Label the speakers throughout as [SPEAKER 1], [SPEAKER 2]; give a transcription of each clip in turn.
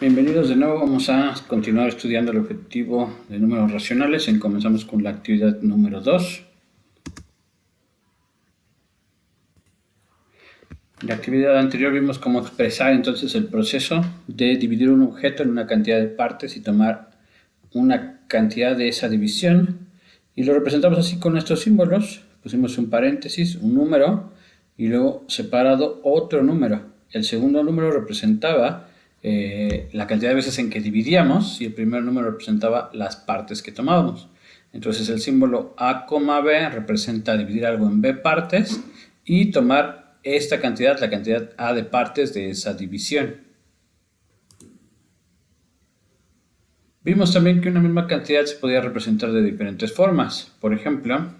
[SPEAKER 1] Bienvenidos de nuevo, vamos a continuar estudiando el objetivo de números racionales. Comenzamos con la actividad número 2. En la actividad anterior vimos cómo expresar entonces el proceso de dividir un objeto en una cantidad de partes y tomar una cantidad de esa división. Y lo representamos así con estos símbolos. Pusimos un paréntesis, un número y luego separado otro número. El segundo número representaba la cantidad de veces en que dividíamos y el primer número representaba las partes que tomábamos. Entonces el símbolo A, B representa dividir algo en B partes y tomar esta cantidad, la cantidad A de partes de esa división. Vimos también que una misma cantidad se podía representar de diferentes formas. Por ejemplo,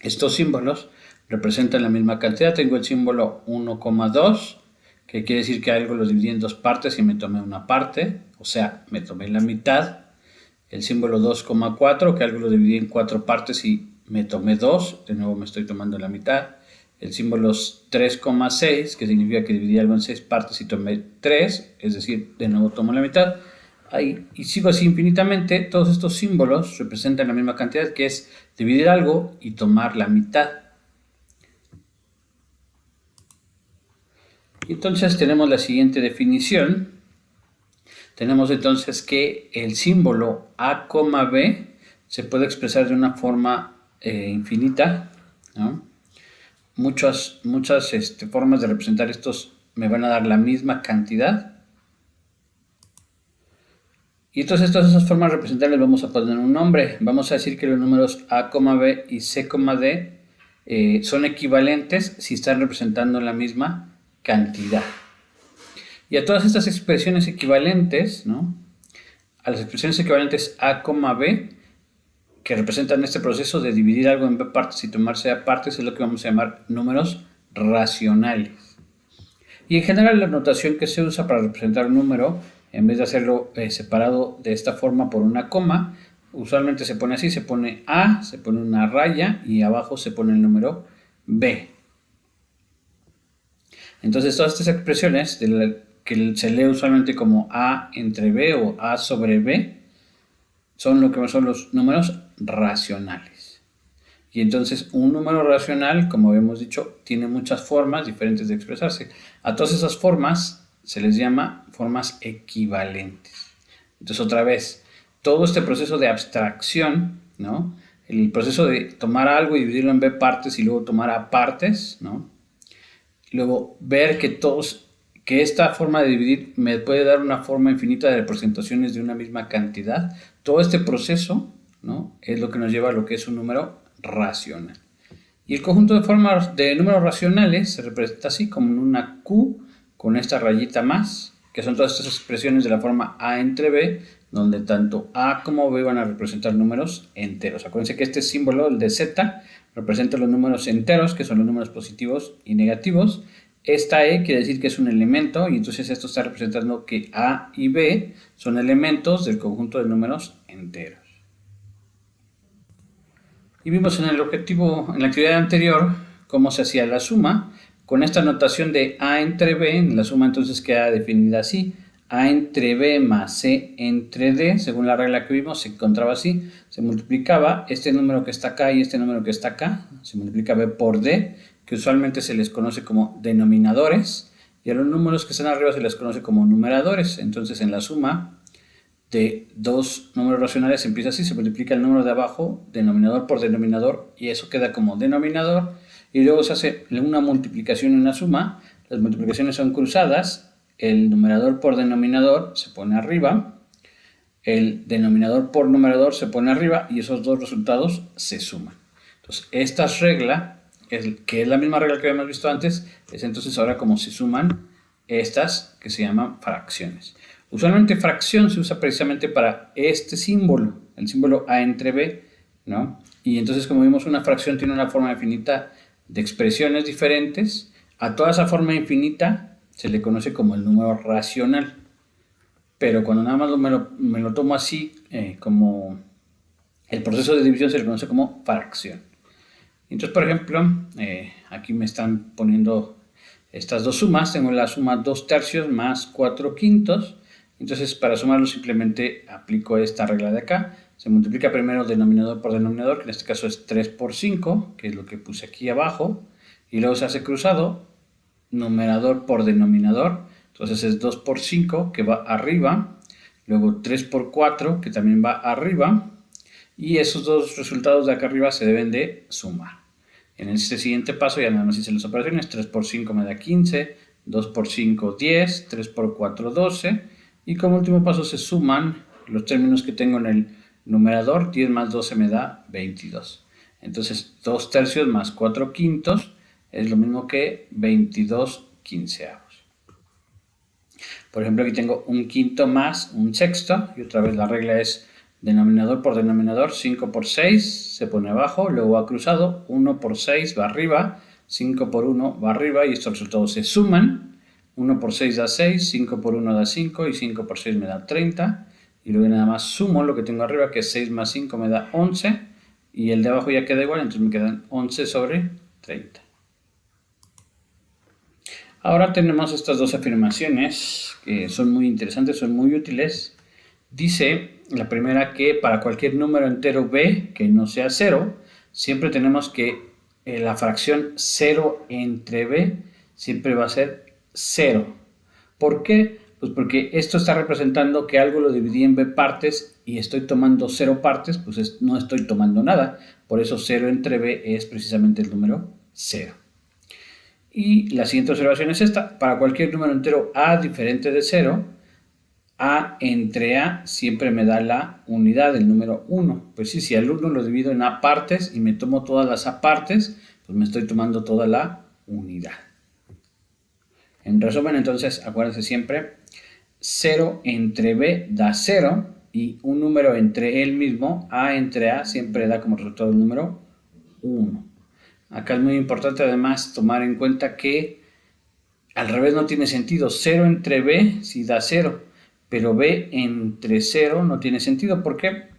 [SPEAKER 1] estos símbolos representan la misma cantidad. Tengo el símbolo 1,2, que quiere decir que algo lo dividí en dos partes y me tomé una parte, o sea, me tomé la mitad. El símbolo 2,4, que algo lo dividí en cuatro partes y me tomé dos, de nuevo me estoy tomando la mitad. El símbolo 3,6, que significa que dividí algo en seis partes y tomé tres, es decir, de nuevo tomo la mitad. Ahí, y sigo así infinitamente. Todos estos símbolos representan la misma cantidad, que es dividir algo y tomar la mitad. Entonces tenemos la siguiente definición. Tenemos entonces que el símbolo A, B se puede expresar de una forma infinita, ¿no? Muchas formas de representar estos me van a dar la misma cantidad. Y entonces todas esas formas de representar les vamos a poner un nombre. Vamos a decir que los números A, B y C, D son equivalentes si están representando la misma cantidad. Y a todas estas expresiones equivalentes, ¿no? A las expresiones equivalentes A, B, que representan este proceso de dividir algo en B partes y tomarse A partes, es lo que vamos a llamar números racionales. Y en general la notación que se usa para representar un número, en vez de hacerlo separado de esta forma por una coma, usualmente se pone así, se pone A, se pone una raya y abajo se pone el número B. Entonces todas estas expresiones que se lee usualmente como A entre B o A sobre B son lo que son los números racionales. Y entonces un número racional, como habíamos dicho, tiene muchas formas diferentes de expresarse. A todas esas formas se les llama formas equivalentes. Entonces otra vez, todo este proceso de abstracción, ¿no? El proceso de tomar algo y dividirlo en B partes y luego tomar A partes, ¿no? Luego ver que esta forma de dividir me puede dar una forma infinita de representaciones de una misma cantidad. Todo este proceso, ¿no? Es lo que nos lleva a lo que es un número racional. Y el conjunto de formas de números racionales se representa así, como en una Q con esta rayita más, que son todas estas expresiones de la forma A entre B, donde tanto A como B van a representar números enteros. Acuérdense que este símbolo, el de Z, representa los números enteros, que son los números positivos y negativos. Esta E quiere decir que es un elemento, y entonces esto está representando que A y B son elementos del conjunto de números enteros. Y vimos en el objetivo, en la actividad anterior, cómo se hacía la suma. Con esta notación de A entre B, la suma entonces queda definida así. A entre B más C entre D, según la regla que vimos, se encontraba así. Se multiplicaba este número que está acá y este número que está acá. Se multiplica B por D, que usualmente se les conoce como denominadores. Y a los números que están arriba se les conoce como numeradores. Entonces en la suma de dos números racionales empieza así, se multiplica el número de abajo, denominador por denominador, y eso queda como denominador, y luego se hace una multiplicación y una suma. Las multiplicaciones son cruzadas, el numerador por denominador se pone arriba, el denominador por numerador se pone arriba, y esos dos resultados se suman. Entonces, esta regla, que es la misma regla que habíamos visto antes, es entonces ahora como se suman estas que se llaman fracciones. Usualmente fracción se usa precisamente para este símbolo, el símbolo A entre B, ¿no? Y entonces, como vimos, una fracción tiene una forma infinita de expresiones diferentes. A toda esa forma infinita se le conoce como el número racional. Pero cuando nada más me lo tomo así, como el proceso de división, se le conoce como fracción. Entonces, por ejemplo, aquí me están poniendo estas dos sumas. Tengo la suma 2 tercios más 4 quintos. Entonces, para sumarlo simplemente aplico esta regla de acá. Se multiplica primero denominador por denominador, que en este caso es 3 por 5, que es lo que puse aquí abajo. Y luego se hace cruzado, numerador por denominador. Entonces es 2 por 5, que va arriba. Luego 3 por 4, que también va arriba. Y esos dos resultados de acá arriba se deben de sumar. En este siguiente paso ya nada más hice las operaciones. 3 por 5 me da 15, 2 por 5 10, 3 por 4 12. Y como último paso se suman los términos que tengo en el numerador. 10 más 12 me da 22. Entonces 2 tercios más 4 quintos es lo mismo que 22 quinceavos. Por ejemplo, aquí tengo un quinto más un sexto. Y otra vez la regla es denominador por denominador. 5 por 6 se pone abajo, luego va cruzado. 1 por 6 va arriba, 5 por 1 va arriba y estos resultados se suman. 1 por 6 da 6, 5 por 1 da 5 y 5 por 6 me da 30. Y luego nada más sumo lo que tengo arriba, que es 6 más 5 me da 11. Y el de abajo ya queda igual, entonces me quedan 11 sobre 30. Ahora tenemos estas dos afirmaciones que son muy interesantes, son muy útiles. Dice la primera que para cualquier número entero b que no sea 0, siempre tenemos que la fracción 0 entre b siempre va a ser 0. ¿Por qué? Pues porque esto está representando que algo lo dividí en b partes y estoy tomando 0 partes, pues no estoy tomando nada. Por eso 0 entre b es precisamente el número 0. Y la siguiente observación es esta. Para cualquier número entero a diferente de 0, a entre a siempre me da la unidad, el número 1. Pues sí, si al 1 lo divido en a partes y me tomo todas las a partes, pues me estoy tomando toda la unidad. En resumen, entonces, acuérdense siempre, 0 entre b da 0 y un número entre él mismo, a entre a, siempre da como resultado el número 1. Acá es muy importante además tomar en cuenta que al revés no tiene sentido. 0 entre b sí da 0, pero b entre 0 no tiene sentido. ¿Por qué?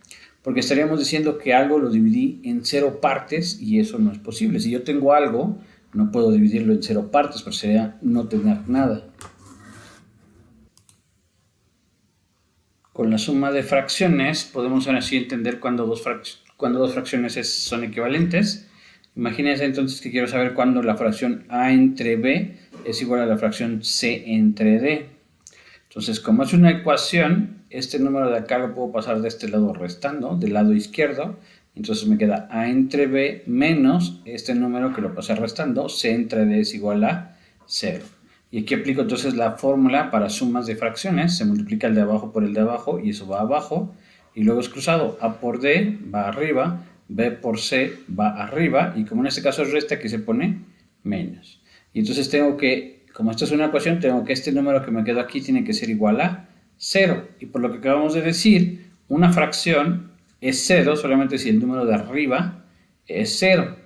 [SPEAKER 1] Porque estaríamos diciendo que algo lo dividí en 0 partes y eso no es posible. Si yo tengo algo, no puedo dividirlo en 0 partes, porque sería no tener nada. Con la suma de fracciones podemos ahora sí entender cuando dos fracciones son equivalentes. Imagínense entonces que quiero saber cuándo la fracción a entre b es igual a la fracción c entre d. Entonces, como es una ecuación, este número de acá lo puedo pasar de este lado restando, del lado izquierdo. Entonces me queda a entre b menos este número que lo pasé restando, c entre d es igual a 0. Y aquí aplico entonces la fórmula para sumas de fracciones. Se multiplica el de abajo por el de abajo y eso va abajo. Y luego es cruzado. A por d va arriba, b por c va arriba. Y como en este caso es resta, aquí se pone menos. Y entonces tengo que, como esto es una ecuación, tengo que este número que me quedó aquí tiene que ser igual a 0. Y por lo que acabamos de decir, una fracción es 0 solamente si el número de arriba es 0.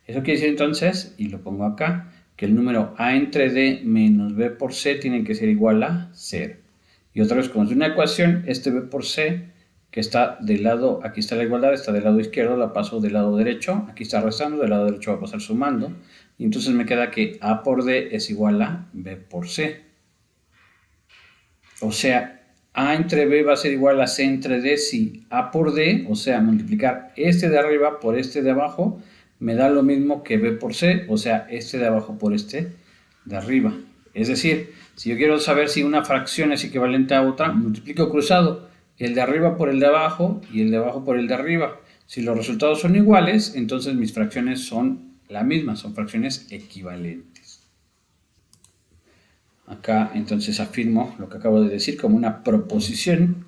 [SPEAKER 1] Eso quiere decir entonces, y lo pongo acá, que el número a entre d menos b por c tiene que ser igual a 0. Y otra vez, como es una ecuación, este b por c, que está del lado, aquí está la igualdad, está del lado izquierdo, la paso del lado derecho, aquí está restando, del lado derecho va a pasar sumando, y entonces me queda que a por d es igual a b por c. O sea, a entre b va a ser igual a c entre d si a por d, o sea, multiplicar este de arriba por este de abajo, me da lo mismo que b por c, o sea, este de abajo por este de arriba. Es decir, si yo quiero saber si una fracción es equivalente a otra, multiplico cruzado el de arriba por el de abajo y el de abajo por el de arriba. Si los resultados son iguales, entonces mis fracciones son la misma, son fracciones equivalentes. Acá entonces afirmo lo que acabo de decir como una proposición.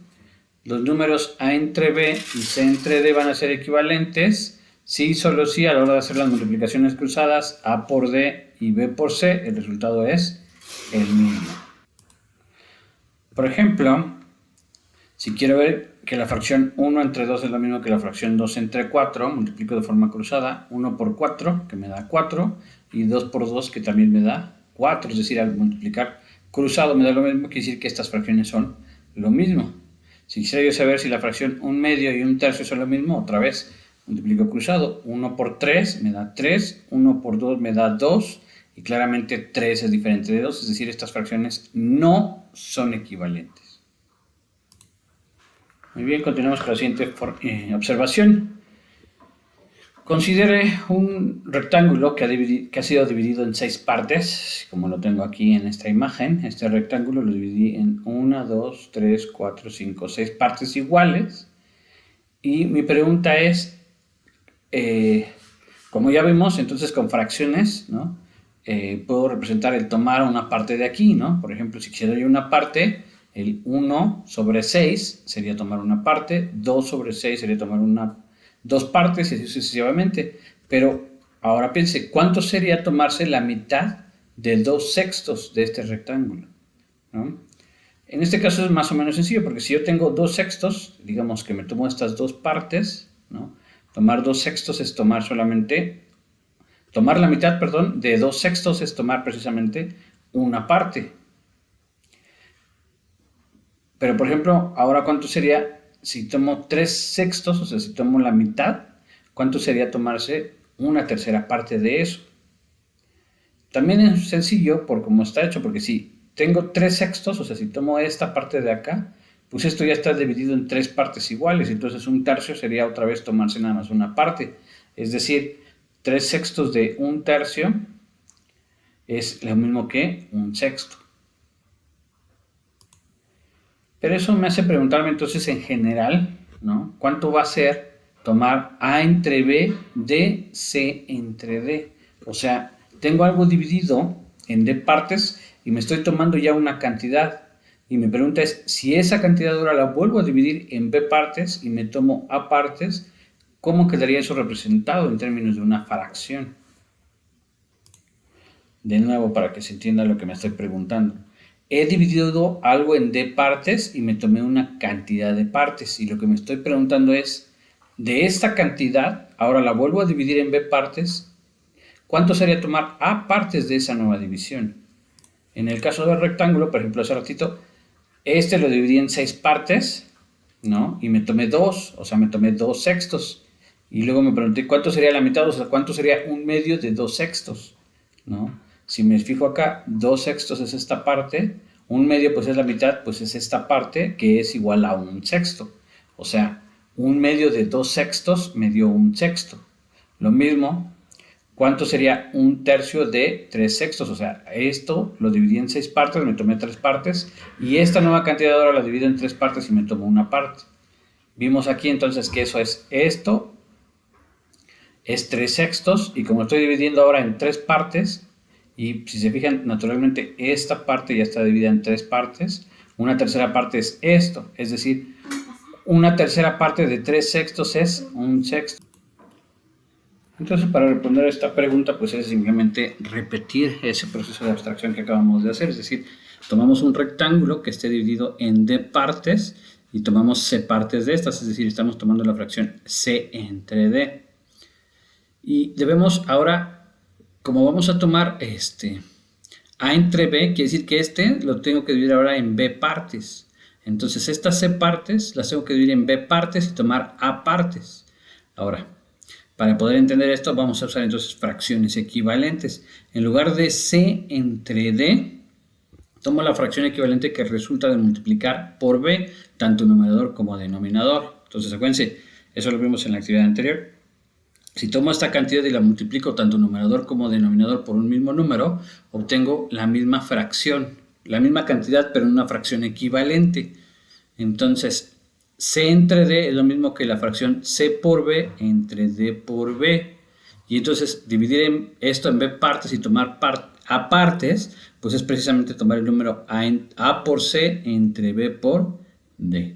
[SPEAKER 1] Los números a entre b y c entre d van a ser equivalentes si, solo si, a la hora de hacer las multiplicaciones cruzadas, a por d y b por c, el resultado es el mismo. Por ejemplo, si quiero ver que la fracción 1 entre 2 es lo mismo que la fracción 2 entre 4, multiplico de forma cruzada 1 por 4, que me da 4, y 2 por 2, que también me da 4. Es decir, al multiplicar cruzado me da lo mismo, quiere decir que estas fracciones son lo mismo. Si quisiera yo saber si la fracción 1 medio y 1 tercio son lo mismo, otra vez multiplico cruzado. 1 por 3 me da 3, 1 por 2 me da 2, y claramente 3 es diferente de 2, es decir, estas fracciones no son equivalentes. Muy bien, continuamos con la siguiente observación. Considere un rectángulo que ha sido dividido en 6 partes, como lo tengo aquí en esta imagen. Este rectángulo lo dividí en 1, 2, 3, 4, 5, 6 partes iguales. Y mi pregunta es, como ya vimos, entonces con fracciones, ¿no? Puedo representar el tomar una parte de aquí, ¿no? Por ejemplo, si quisiera yo una parte, el 1 sobre 6 sería tomar una parte, 2 sobre 6 sería tomar dos partes y así sucesivamente. Pero ahora piense, ¿cuánto sería tomarse la mitad de 2/6 de este rectángulo? ¿No? En este caso es más o menos sencillo, porque si yo tengo 2/6, digamos que me tomo estas dos partes, ¿no? Tomar 2/6 es tomar tomar la mitad, perdón, de 2/6 es tomar precisamente una parte. Pero, por ejemplo, ahora ¿cuánto sería si tomo 3/6? O sea, si tomo la mitad, ¿cuánto sería tomarse una tercera parte de eso? También es sencillo por cómo está hecho, porque si tengo 3/6, o sea, si tomo esta parte de acá, pues esto ya está dividido en 3 partes iguales, entonces un tercio sería otra vez tomarse nada más una parte. Es decir, 3/6 de un tercio es lo mismo que un sexto. Pero eso me hace preguntarme entonces en general, ¿no? ¿Cuánto va a ser tomar A entre B de C entre D? O sea, tengo algo dividido en D partes y me estoy tomando ya una cantidad. Y mi pregunta es, si esa cantidad ahora la vuelvo a dividir en B partes y me tomo A partes, ¿cómo quedaría eso representado en términos de una fracción? De nuevo, para que se entienda lo que me estoy preguntando. He dividido algo en D partes y me tomé una cantidad de partes. Y lo que me estoy preguntando es, de esta cantidad, ahora la vuelvo a dividir en B partes, ¿cuánto sería tomar A partes de esa nueva división? En el caso del rectángulo, por ejemplo, hace ratito, este lo dividí en 6 partes, ¿no? Y me tomé 2, o sea, me tomé 2/6. Y luego me pregunté, ¿cuánto sería la mitad? O sea, ¿cuánto sería un medio de 2/6? ¿No? Si me fijo acá, 2/6 es esta parte, un medio pues es la mitad, pues es esta parte que es igual a un sexto. O sea, un medio de 2/6 me dio un sexto. Lo mismo, ¿cuánto sería un tercio de 3/6? O sea, esto lo dividí en 6 partes, me tomé 3 partes, y esta nueva cantidad ahora la divido en 3 partes y me tomo una parte. Vimos aquí entonces que eso es esto, es 3/6, y como estoy dividiendo ahora en 3 partes, y si se fijan, naturalmente esta parte ya está dividida en 3 partes, una tercera parte es esto, es decir, una tercera parte de 3/6 es un sexto. Entonces, para responder a esta pregunta, pues es simplemente repetir ese proceso de abstracción que acabamos de hacer, es decir, tomamos un rectángulo que esté dividido en D partes y tomamos C partes de estas, es decir, estamos tomando la fracción C entre D. Y debemos ahora, como vamos a tomar A entre B, quiere decir que lo tengo que dividir ahora en B partes. Entonces estas C partes las tengo que dividir en B partes y tomar A partes. Ahora, para poder entender esto, vamos a usar entonces fracciones equivalentes. En lugar de C entre D, tomo la fracción equivalente que resulta de multiplicar por B, tanto numerador como denominador. Entonces, acuérdense, eso lo vimos en la actividad anterior. Si tomo esta cantidad y la multiplico tanto numerador como denominador por un mismo número, obtengo la misma fracción, la misma cantidad, pero en una fracción equivalente. Entonces, C entre D es lo mismo que la fracción C por B entre D por B. Y entonces, dividir esto en B partes y tomar A partes, pues es precisamente tomar el número A por C entre B por D.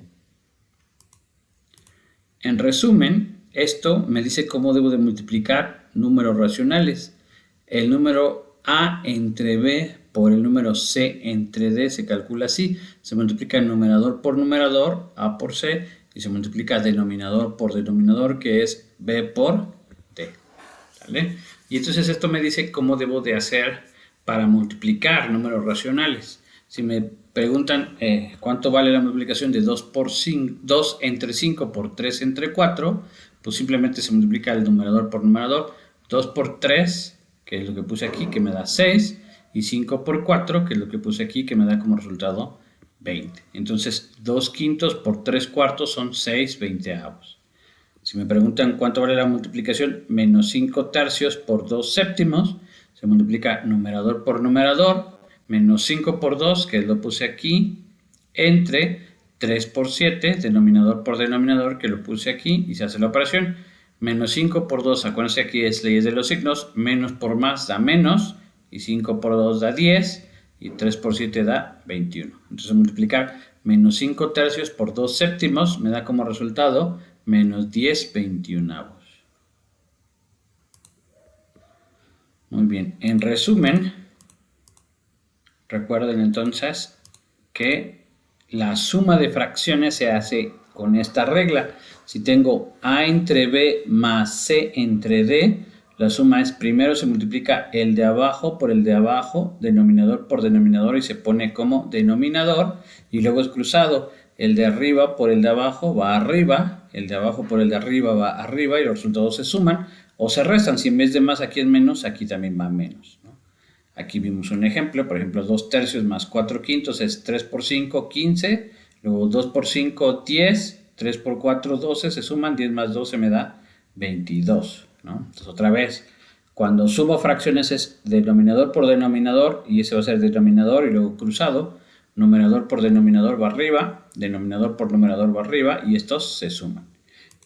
[SPEAKER 1] En resumen, esto me dice cómo debo de multiplicar números racionales. El número A entre B por el número C entre D se calcula así. Se multiplica numerador por numerador, A por C, y se multiplica denominador por denominador, que es B por D. ¿Vale? Y entonces esto me dice cómo debo de hacer para multiplicar números racionales. Si me preguntan cuánto vale la multiplicación de 2 entre 5 por 3 entre 4, pues simplemente se multiplica el numerador por numerador. 2 por 3, que es lo que puse aquí, que me da 6, y 5 por 4, que es lo que puse aquí, que me da como resultado 20. Entonces 2/5 por 3/4 son 6/20. Si me preguntan cuánto vale la multiplicación, menos 5/3 por 2/7, se multiplica numerador por numerador, menos 5 por 2, que lo puse aquí, entre 3 por 7, denominador por denominador, que lo puse aquí, y se hace la operación. Menos 5 por 2, acuérdense aquí es leyes de los signos, menos por más da menos, y 5 por 2 da 10, y 3 por 7 da 21. Entonces multiplicar menos 5/3 por 2/7 me da como resultado menos 10/21. Muy bien, en resumen, recuerden entonces que la suma de fracciones se hace con esta regla. Si tengo A entre B más C entre D, la suma es primero se multiplica el de abajo por el de abajo, denominador por denominador, y se pone como denominador, y luego es cruzado. El de arriba por el de abajo va arriba, el de abajo por el de arriba va arriba, y los resultados se suman o se restan. Si en vez de más aquí es menos, aquí también va menos, ¿no? Aquí vimos un ejemplo, por ejemplo, 2/3 más 4/5 es 3 por 5, 15, luego 2 por 5, 10, 3 por 4, 12, se suman, 10 más 12 me da 22, ¿no? Entonces otra vez, cuando sumo fracciones es denominador por denominador, y ese va a ser denominador y luego cruzado, numerador por denominador va arriba, denominador por numerador va arriba, y estos se suman.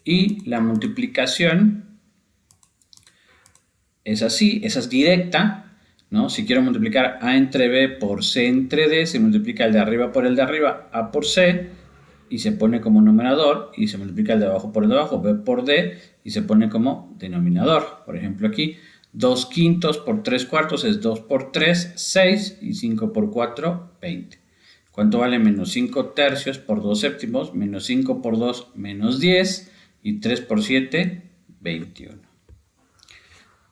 [SPEAKER 1] Y la multiplicación es así, esa es directa, ¿no? Si quiero multiplicar A entre B por C entre D, se multiplica el de arriba por el de arriba, A por C, y se pone como numerador, y se multiplica el de abajo por el de abajo, B por D, y se pone como denominador. Por ejemplo aquí, 2/5 por 3/4 es 2 por 3, 6, y 5 por 4, 20. ¿Cuánto vale menos 5/3 por 2/7? Menos 5 por 2, menos 10, y 3 por 7, 21.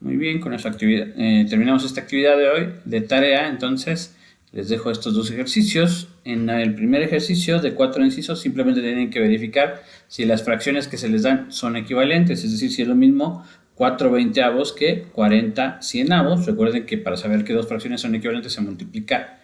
[SPEAKER 1] Muy bien, con esta actividad terminamos esta actividad de hoy de tarea. Entonces les dejo estos dos ejercicios. En el primer ejercicio de 4 incisos simplemente tienen que verificar si las fracciones que se les dan son equivalentes, es decir, si es lo mismo 4/20 que 40/100. Recuerden que para saber que dos fracciones son equivalentes se multiplica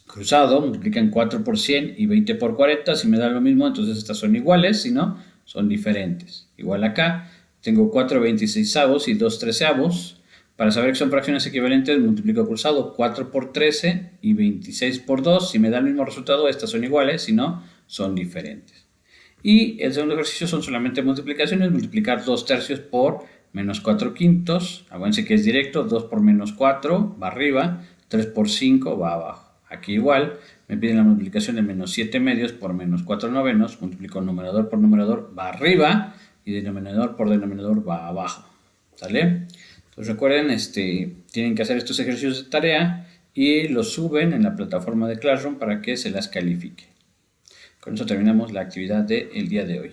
[SPEAKER 1] cruzado, multiplican 4 por 100 y 20 por 40. Si me da lo mismo, entonces estas son iguales, si no, son diferentes. Igual acá, tengo 4/26 y 2/13. Para saber que son fracciones equivalentes, multiplico cruzado 4 por 13 y 26 por 2. Si me da el mismo resultado, estas son iguales, si no, son diferentes. Y el segundo ejercicio son solamente multiplicaciones, multiplicar 2/3 por menos 4/5. Acuérdense que es directo, 2 por menos 4 va arriba, 3 por 5 va abajo. Aquí igual, me piden la multiplicación de menos 7/2 por menos 4/9, multiplico numerador por numerador, va arriba, y denominador por denominador va abajo. ¿Sale? Entonces recuerden, tienen que hacer estos ejercicios de tarea y los suben en la plataforma de Classroom para que se las califique. Con eso terminamos la actividad del día de hoy.